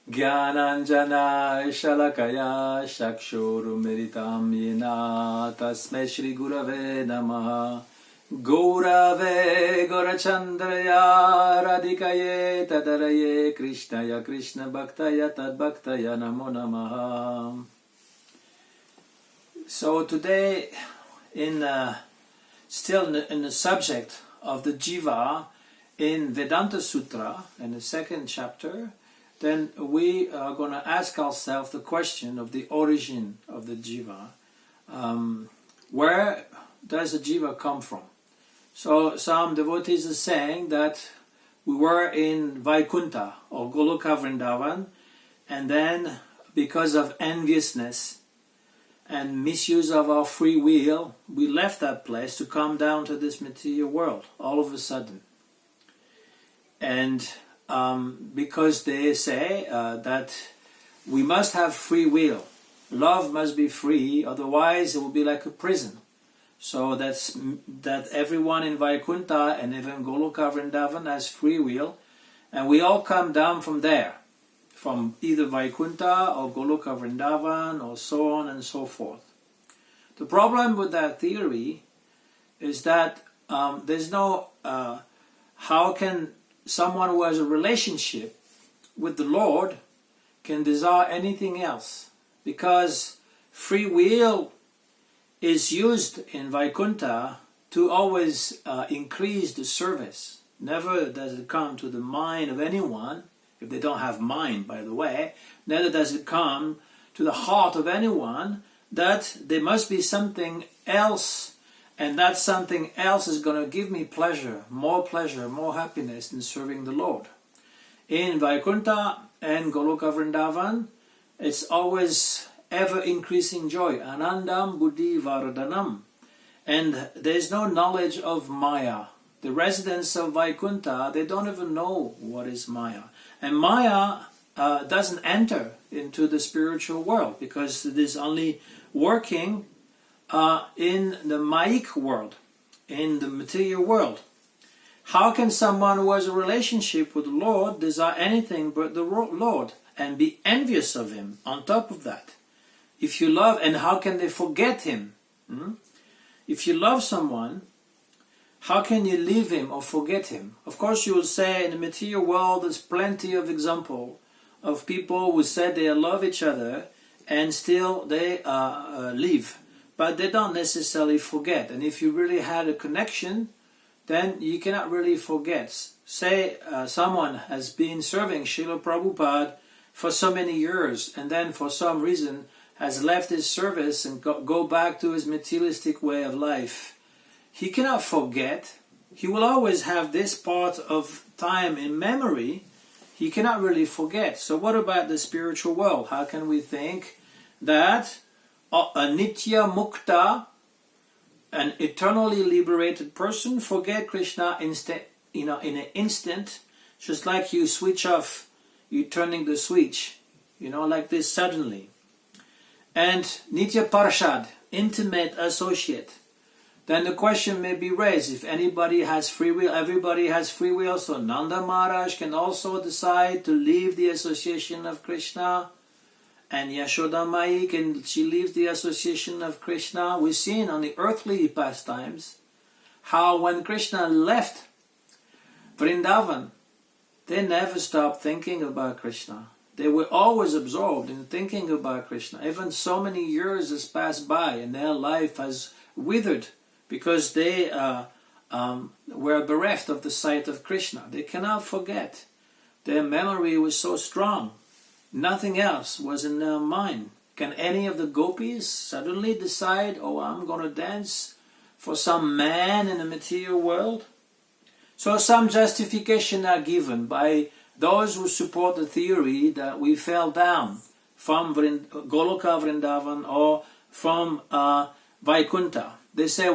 Jnananjana Shalakaya Chakshurumiritam Yena Tasmai Shri Gurave Namaha Gaurave Gaurachandraya Radhikaye Tadaraye Krishnaya Krishna Bhaktaya Tadbhaktaya Namo Namaha. So today, still in the subject of the Jiva in Vedanta Sutra, in the second chapter, then we are going to ask ourselves the question of the origin of the Jiva. Where does the Jiva come from? So some devotees are saying that we were in Vaikuntha or Goloka Vrndavan, and then because of enviousness and misuse of our free will, we left that place to come down to this material world all of a sudden. And because they say that we must have free will, love must be free, otherwise it will be like a prison. So that everyone in Vaikuntha and even Goloka Vrndavan has free will, and we all come down from there, from either Vaikuntha or Goloka Vrndavan or so on and so forth. The problem with that theory is that there's no how can someone who has a relationship with the Lord can desire anything else? Because free will is used in Vaikuntha to always increase the service. Never does it come to the mind of anyone, if they don't have mind, by the way, neither does it come to the heart of anyone that there must be something else, and that something else is going to give me pleasure, more happiness in serving the Lord. In Vaikuntha and Goloka Vrndavan, it's always ever-increasing joy, anandam buddhi vardhanam, and there's no knowledge of Maya. The residents of Vaikuntha, they don't even know what is Maya. And Maya doesn't enter into the spiritual world because it is only working in the Mayic world, in the material world. How can someone who has a relationship with the Lord desire anything but the Lord and be envious of Him on top of that? If you love, and how can they forget Him? If you love someone, how can you leave him or forget him? Of course, you will say in the material world there's plenty of example of people who said they love each other and still they leave. But they don't necessarily forget. And if you really had a connection, then you cannot really forget. Say someone has been serving Srila Prabhupada for so many years and then for some reason has left his service and go back to his materialistic way of life. He cannot forget. He will always have this part of time in memory. He cannot really forget. So what about the spiritual world? How can we think that a nitya mukta, an eternally liberated person, forget Krishna in an instant, just like you switch off, you turning the switch, like this suddenly. And nitya parshad, intimate associate. Then the question may be raised, if anybody has free will, everybody has free will, so Nanda Maharaj can also decide to leave the association of Krishna, and Yashoda Mai, she leaves the association of Krishna. We've seen on the earthly pastimes how when Krishna left Vrindavan, they never stopped thinking about Krishna. They were always absorbed in thinking about Krishna. Even so many years has passed by and their life has withered, because they were bereft of the sight of Krishna. They cannot forget. Their memory was so strong. Nothing else was in their mind. Can any of the gopis suddenly decide, I'm going to dance for some man in the material world? So some justification are given by those who support the theory that we fell down from Goloka Vrndavan or from Vaikuntha. They say,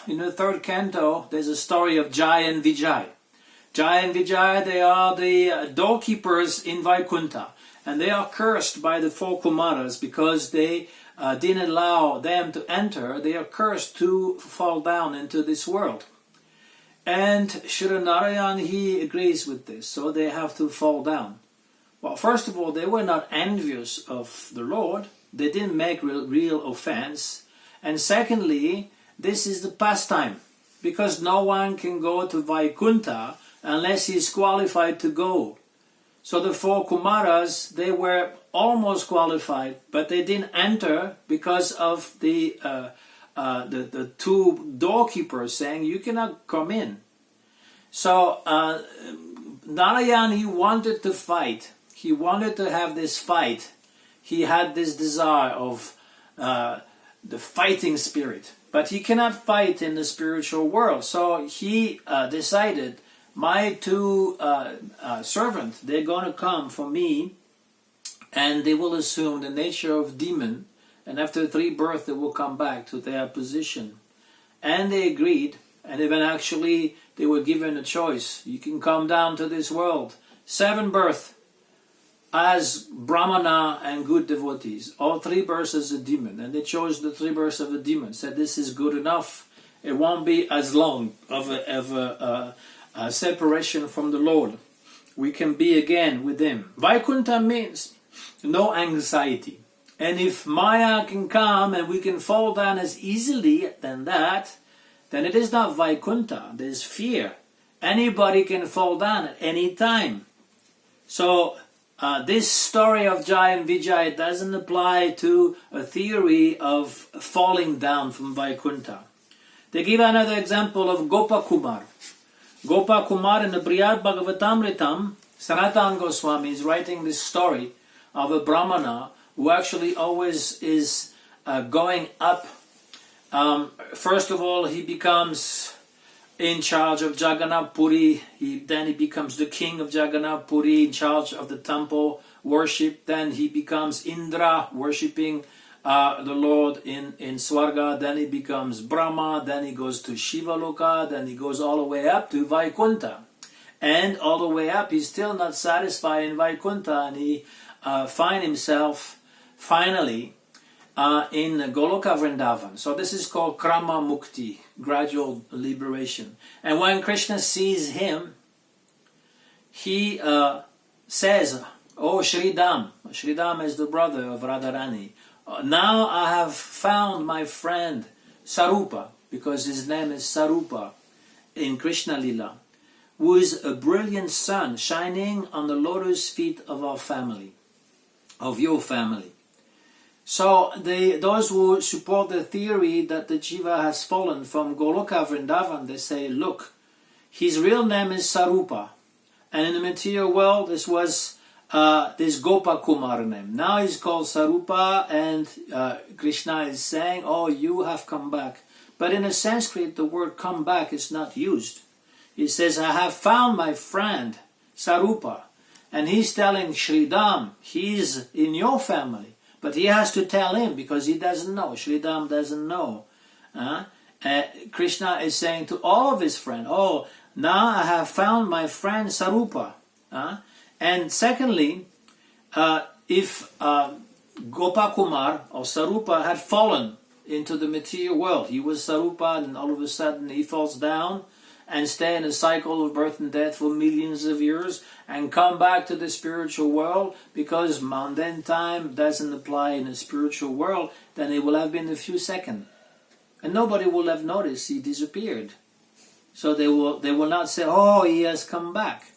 in the third canto, there's a story of Jai and Vijay. Jai and Vijay, they are the doorkeepers in Vaikuntha. And they are cursed by the four Kumaras because they didn't allow them to enter. They are cursed to fall down into this world. And Shri Narayan, he agrees with this, so they have to fall down. Well, first of all, they were not envious of the Lord. They didn't make real offense. And secondly, this is the pastime, because no one can go to Vaikuntha unless he's qualified to go. So the 4 Kumaras, they were almost qualified, but they didn't enter because of the 2 doorkeepers saying, you cannot come in. So Narayan, he wanted to fight. He wanted to have this fight. He had this desire of the fighting spirit. But he cannot fight in the spiritual world. So he decided, my 2 servants, they're going to come for me, and they will assume the nature of demon, and after 3 births they will come back to their position. And they agreed, and even actually they were given a choice. You can come down to this world, 7 births as Brahmana and good devotees, all 3 births as a demon. And they chose the 3 births of a demon, said this is good enough. It won't be as long of a separation from the Lord. We can be again with Him. Vaikuntha means no anxiety. And if Maya can come and we can fall down as easily than that, then it is not Vaikuntha. There's fear. Anybody can fall down at any time. So this story of Jai and Vijay doesn't apply to a theory of falling down from Vaikuntha. They give another example of Gopakumar. Gopakumar in the Brihad Bhagavatamritam, Sanatana Goswami is writing this story of a Brahmana who actually always is going up. First of all, he becomes in charge of Jagannath Puri. Then he becomes the king of Jagannath Puri, in charge of the temple worship. Then he becomes Indra, worshipping the Lord in Swarga. Then he becomes Brahma. Then he goes to Shiva Loka. Then he goes all the way up to Vaikuntha. And all the way up, he's still not satisfied in Vaikuntha, and he finds himself finally in Goloka Vrndavan. So this is called krama mukti, gradual liberation. And when Krishna sees him, he says, "Oh Shridam," Shridam is the brother of Radharani, "now I have found my friend Sarupa," because his name is Sarupa in Krishna Lila, who is a brilliant sun shining on the lotus feet of our family, of your family. So those who support the theory that the Jiva has fallen from Goloka Vrndavan, they say, look, his real name is Sarupa, and in the material world this was this Gopakumar name. Now he's called Sarupa, and Krishna is saying, oh, you have come back. But in a Sanskrit, the word come back is not used. He says, I have found my friend Sarupa, and he's telling Shridam, he's in your family. But he has to tell him because he doesn't know. Shridam doesn't know. Krishna is saying to all of his friends, oh, now I have found my friend Sarupa. And secondly, if Gopakumar or Sarupa had fallen into the material world, he was Sarupa, and all of a sudden he falls down and stay in a cycle of birth and death for millions of years and come back to the spiritual world, because mundane time doesn't apply in the spiritual world, then it will have been a few seconds. And nobody will have noticed he disappeared. So they will not say, oh, he has come back.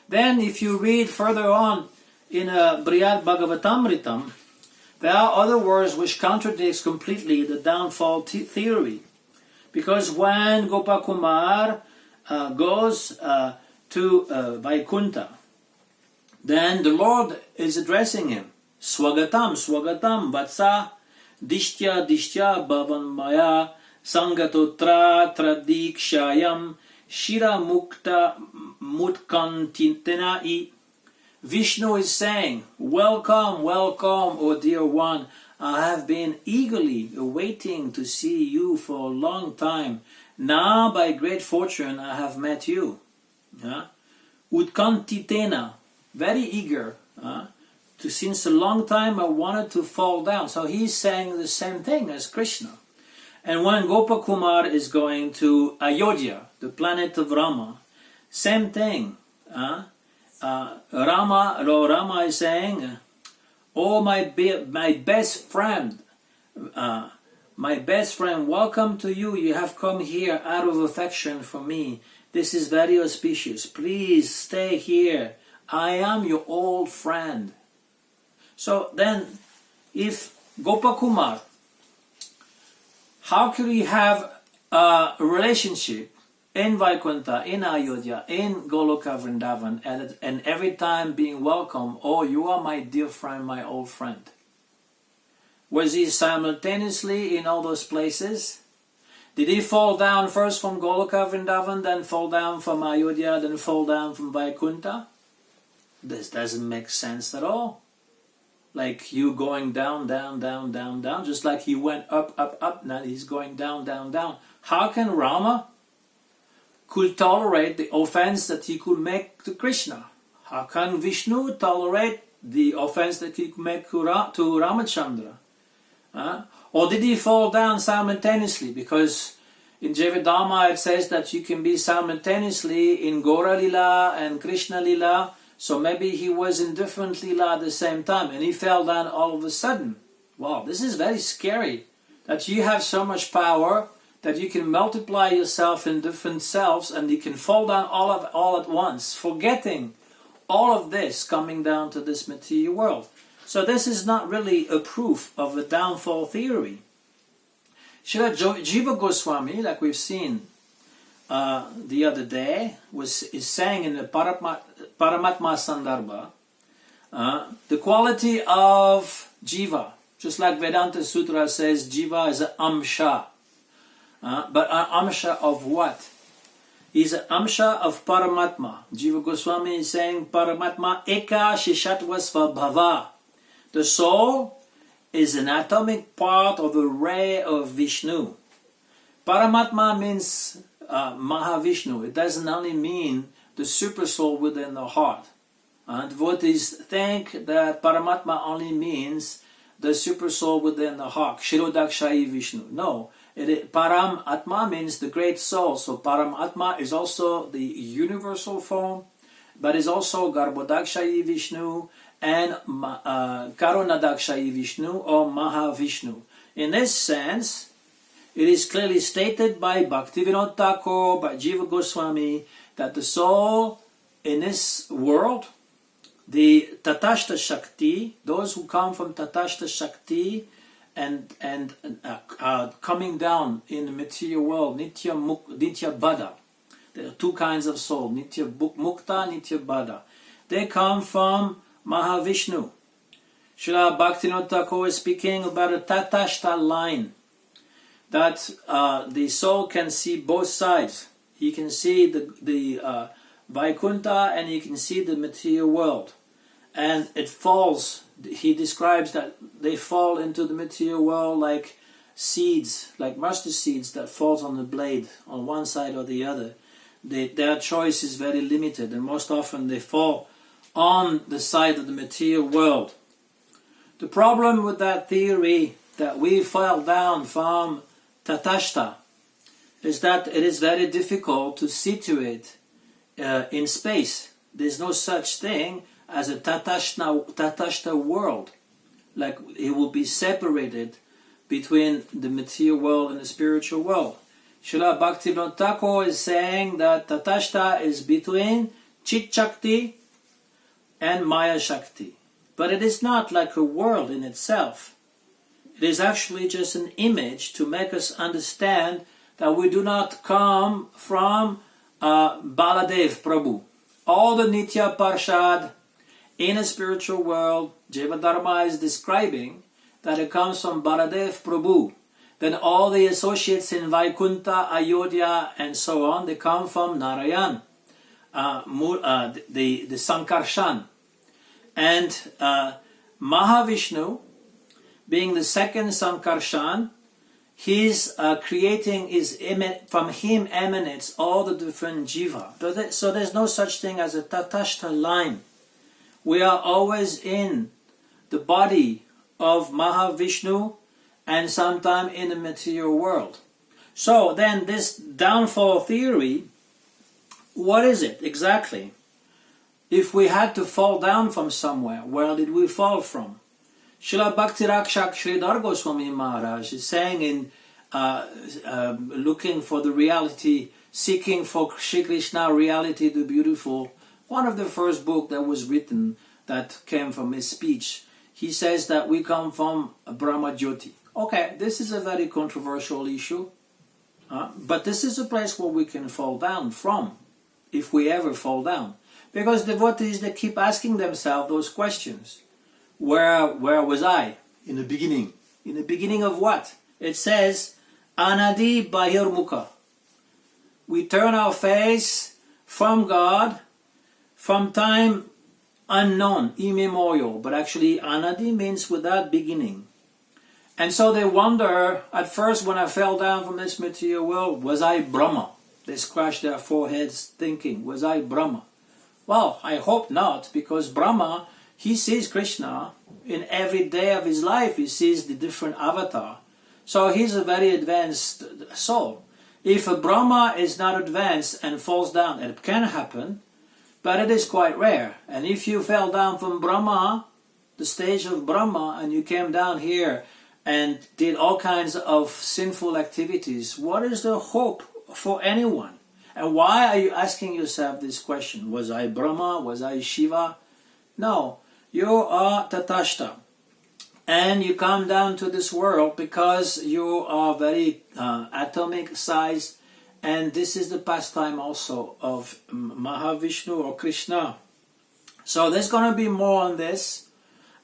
Then if you read further on in Brihad Bhagavatamritam, there are other words which contradicts completely the downfall theory. Because when Gopakumar goes to Vaikuntha, then the Lord is addressing him. Swagatam, swagatam, vatsa, dishtya, dishtya, bhavan maya, sangatotra, tradikshayam, shira mukta, mutkantintenai. Vishnu is saying, welcome, welcome, O dear one. I have been eagerly awaiting to see you for a long time. Now, by great fortune, I have met you. Utkantitena, very eager. Since a long time, I wanted to fall down. So he's saying the same thing as Krishna. And when Gopakumar is going to Ayodhya, the planet of Rama, same thing. Lord Rama is saying, "Oh, my best friend, welcome to you. You have come here out of affection for me. This is very auspicious. Please stay here. I am your old friend." So then, if Gopakumar, how could he have a relationship in Vaikuntha, in Ayodhya, in Goloka Vrndavan, and every time being welcome, "Oh, you are my dear friend, my old friend"? Was he simultaneously in all those places? Did he fall down first from Goloka Vrndavan, then fall down from Ayodhya, then fall down from Vaikuntha? This doesn't make sense at all. Like you going down, down, down, down, down, just like he went up, up, up, now he's going down, down, down. How can Rama could tolerate the offense that he could make to Krishna? How can Vishnu tolerate the offense that he could make to Ramachandra? Or did he fall down simultaneously? Because in Jai-Vijay it says that you can be simultaneously in Gora Lila and Krishna Lila. So maybe he was in different Lila at the same time and he fell down all of a sudden. Wow, this is very scary. That you have so much power that you can multiply yourself in different selves and you can fall down all at once, forgetting all of this coming down to this material world. So this is not really a proof of a downfall theory. Srila Jiva Goswami, like we've seen the other day, is saying in the Paramatma Sandarbha, the quality of Jiva, just like Vedanta Sutra says, Jiva is an amsha. But an amsha of what? He's an amsha of Paramatma. Jiva Goswami is saying Paramatma eka shishatvasva bhava. The soul is an atomic part of a ray of Vishnu. Paramatma means Mahavishnu. It doesn't only mean the super soul within the heart. And devotees think that Paramatma only means the super soul within the heart, Kshirodakshayi Vishnu. No, Param Atma means the great soul. So Param Atma is also the universal form, but is also Garbhodakshayi Vishnu and Karunadakshayi Vishnu or Mahavishnu. In this sense, it is clearly stated by Bhaktivinoda Thakur, by Jiva Goswami, that the soul in this world, the Tatashta Shakti, those who come from Tatashta Shakti and coming down in the material world, Nitya Baddha. There are two kinds of soul, Nitya Mukta, Nitya Baddha. They come from Mahavishnu. Srila Bhaktivinoda Thakur is speaking about a Tatashta line, that the soul can see both sides. He can see the Vaikuntha and he can see the material world. And it falls, he describes that they fall into the material world like seeds, like mustard seeds that falls on the blade on one side or the other. Their choice is very limited and most often they fall on the side of the material world. The problem with that theory that we fell down from Tatashta is that it is very difficult to situate in space. There's no such thing as a Tatashta world. Like it will be separated between the material world and the spiritual world. Srila Bhaktivinoda Thakur is saying that Tatashta is between Chit Shakti and Maya Shakti. But it is not like a world in itself. It is actually just an image to make us understand that we do not come from Baladev Prabhu. All the Nitya Parshad in a spiritual world, Jiva is describing that it comes from Baladev Prabhu. Then all the associates in Vaikuntha, Ayodhya, and so on, they come from Narayan, the Sankarshan. And Mahavishnu, being the second Sankarshan, he's creating, from him emanates all the different Jiva. So there's no such thing as a Tatashta line. We are always in the body of Mahavishnu and sometime in the material world. So then this downfall theory, what is it exactly? If we had to fall down from somewhere, where did we fall from? Srila Bhakti Rakshak Sridhar Goswami Maharaj is saying in looking for the reality, seeking for Shri Krishna, reality, the beautiful, one of the first book that was written that came from his speech, he says that we come from Brahma Jyoti. Okay, this is a very controversial issue, but this is a place where we can fall down from, if we ever fall down. Because devotees, they keep asking themselves those questions. Where was I in the beginning? In the beginning of what? It says, Anadi Bahirmukha. We turn our face from God from time unknown, immemorial. But actually, Anadi means without beginning. And so they wonder, at first when I fell down from this material world, was I Brahma? They scratch their foreheads thinking, was I Brahma? Well, I hope not, because Brahma, he sees Krishna in every day of his life. He sees the different avatar. So he's a very advanced soul. If a Brahma is not advanced and falls down, it can happen, but it is quite rare. And if you fell down from Brahma, the stage of Brahma, and you came down here and did all kinds of sinful activities, what is the hope for anyone? And why are you asking yourself this question? Was I Brahma? Was I Shiva? No, you are Tatashta. And you come down to this world because you are very atomic size, and this is the pastime also of Mahavishnu or Krishna. So there's going to be more on this.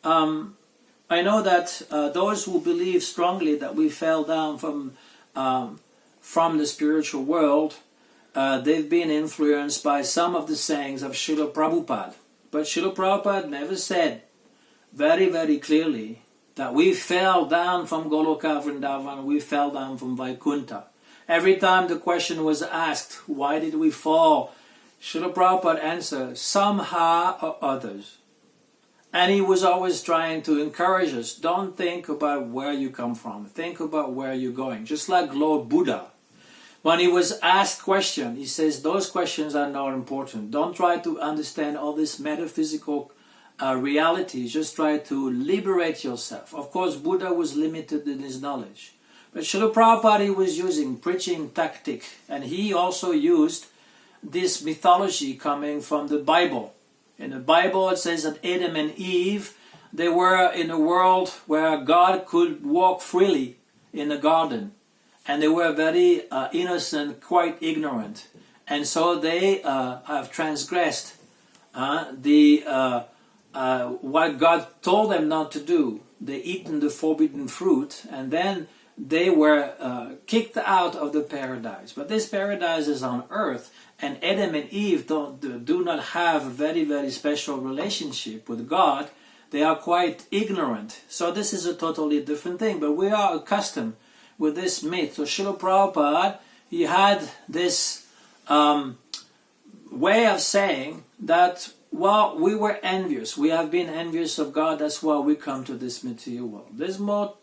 I know that those who believe strongly that we fell down from the spiritual world, they've been influenced by some of the sayings of Srila Prabhupada. But Srila Prabhupada never said very, very clearly that we fell down from Goloka Vrndavan, we fell down from Vaikuntha. Every time the question was asked, why did we fall? Srila Prabhupada answered, somehow or others. And he was always trying to encourage us, don't think about where you come from, think about where you're going. Just like Lord Buddha. When he was asked questions, he says, those questions are not important. Don't try to understand all this metaphysical reality. Just try to liberate yourself. Of course, Buddha was limited in his knowledge. But Srila Prabhupada was using preaching tactic. And he also used this mythology coming from the Bible. In the Bible, it says that Adam and Eve, they were in a world where God could walk freely in the garden. And they were very innocent, quite ignorant. And so they have transgressed what God told them not to do. They eaten the forbidden fruit, and then they were kicked out of the paradise. But this paradise is on earth, and Adam and Eve do not have a very, very special relationship with God. They are quite ignorant. So this is a totally different thing. But we are accustomed with this myth. So Srila Prabhupada, he had this way of saying that, well, we were envious. We have been envious of God. That's why we come to this material world. There's more,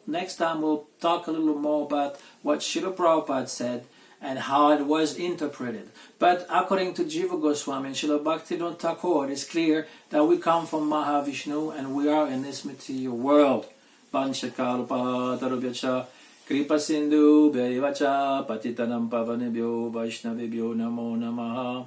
next time we'll talk a little more about what Srila Prabhupada said and how it was interpreted. But according to Jiva Goswami and Srila Bhaktivinoda Thakur, it's clear that we come from Mahavishnu and we are in this material world. Panchakalpa Tarubhyacha Kripa Sindhu Bhaivacha Patitanam Pavanebhyo Vaishnavebhyo Namo Namaha.